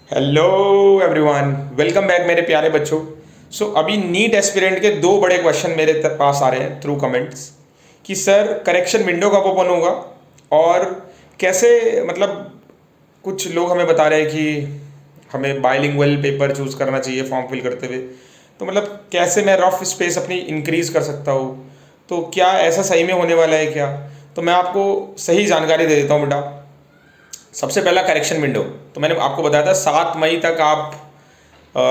Hello everyone, welcome back मेरे प्यारे बच्चों। अभी नीट एस्पिरेंट के दो बड़े क्वेश्चन मेरे पास आ रहे हैं थ्रू कमेंट्स कि सर करेक्शन विंडो कब ओपन होगा और कैसे, मतलब कुछ लोग हमें बता रहे हैं कि हमें बाइलिंगुअल पेपर चूज़ करना चाहिए फॉर्म फिल करते हुए। तो मतलब कैसे मैं रफ स्पेस अपनी इंक्रीज़ कर सकता हूँ, तो क्या ऐसा सही में होने वाला है क्या? तो मैं आपको सही जानकारी दे देता हूँ बेटा। सबसे पहला करेक्शन विंडो, तो मैंने आपको बताया था 7 मई तक आप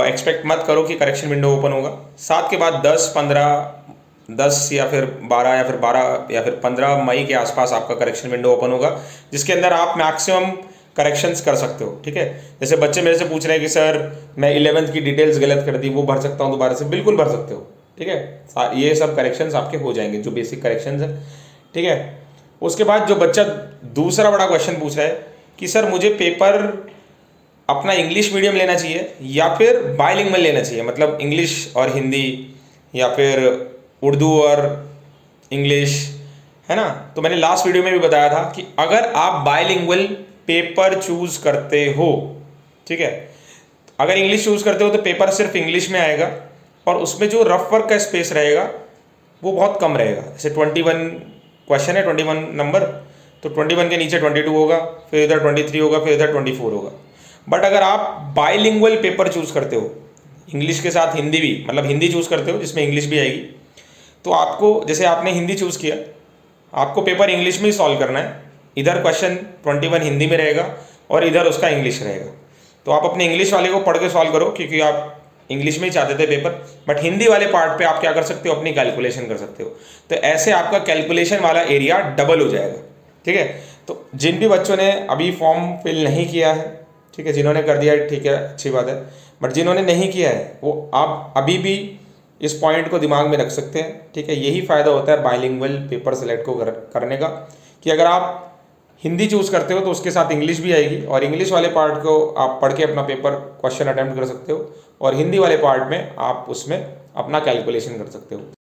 एक्सपेक्ट मत करो कि करेक्शन विंडो ओपन होगा। 7 के बाद 10, 15, 10 या फिर 12 या फिर 12 या फिर 15 मई के आसपास आपका करेक्शन विंडो ओपन होगा, जिसके अंदर आप मैक्सिमम करेक्शंस कर सकते हो। ठीक है, जैसे बच्चे मेरे से पूछ रहे हैं कि सर मैं 11th की डिटेल्स गलत कर दी, वो भर सकता हूँ दोबारा से? बिल्कुल भर सकते हो। ठीक है, ये सब करेक्शंस आपके हो जाएंगे, जो बेसिक करेक्शंस हैं। ठीक है, उसके बाद जो बच्चा दूसरा बड़ा क्वेश्चन पूछ रहा है कि सर मुझे पेपर अपना इंग्लिश मीडियम लेना चाहिए या फिर बाइलिंगुअल लेना चाहिए, मतलब इंग्लिश और हिंदी या फिर उर्दू और इंग्लिश, है ना? तो मैंने लास्ट वीडियो में भी बताया था कि अगर आप बाइलिंगुअल पेपर चूज करते हो, ठीक है, अगर इंग्लिश चूज करते हो तो पेपर सिर्फ इंग्लिश में आएगा और उसमें जो रफ वर्क का स्पेस रहेगा वो बहुत कम रहेगा। जैसे 21 क्वेश्चन है, 21 नंबर, तो 21 के नीचे 22 होगा, फिर इधर 23 होगा, फिर इधर 24 होगा। बट अगर आप बाइलिंगुअल पेपर चूज करते हो, इंग्लिश के साथ हिंदी भी, मतलब हिंदी चूज करते हो जिसमें इंग्लिश भी आएगी, तो आपको, जैसे आपने हिंदी चूज किया, आपको पेपर इंग्लिश में ही सॉल्व करना है। इधर क्वेश्चन 21 हिंदी में रहेगा और इधर उसका इंग्लिश रहेगा। तो आप अपने इंग्लिश वाले को पढ़ के सॉल्व करो, क्योंकि आप इंग्लिश में ही चाहते थे पेपर, बट हिंदी वाले पार्ट पे आप क्या कर सकते हो, अपनी कैलकुलेशन कर सकते हो। तो ऐसे आपका कैलकुलेशन वाला एरिया डबल हो जाएगा। ठीक है, तो जिन भी बच्चों ने अभी फॉर्म फिल नहीं किया है, ठीक है, जिन्होंने कर दिया है ठीक है, अच्छी बात है, बट जिन्होंने नहीं किया है वो आप अभी भी इस पॉइंट को दिमाग में रख सकते हैं। ठीक है, यही फ़ायदा होता है बाइलिंगुअल पेपर सेलेक्ट को करने का, कि अगर आप हिंदी चूज़ करते हो तो उसके साथ इंग्लिश भी आएगी और इंग्लिश वाले पार्ट को आप पढ़ के अपना पेपर क्वेश्चन अटेम्प्ट कर सकते हो और हिंदी वाले पार्ट में आप उसमें अपना कैलकुलेशन कर सकते हो।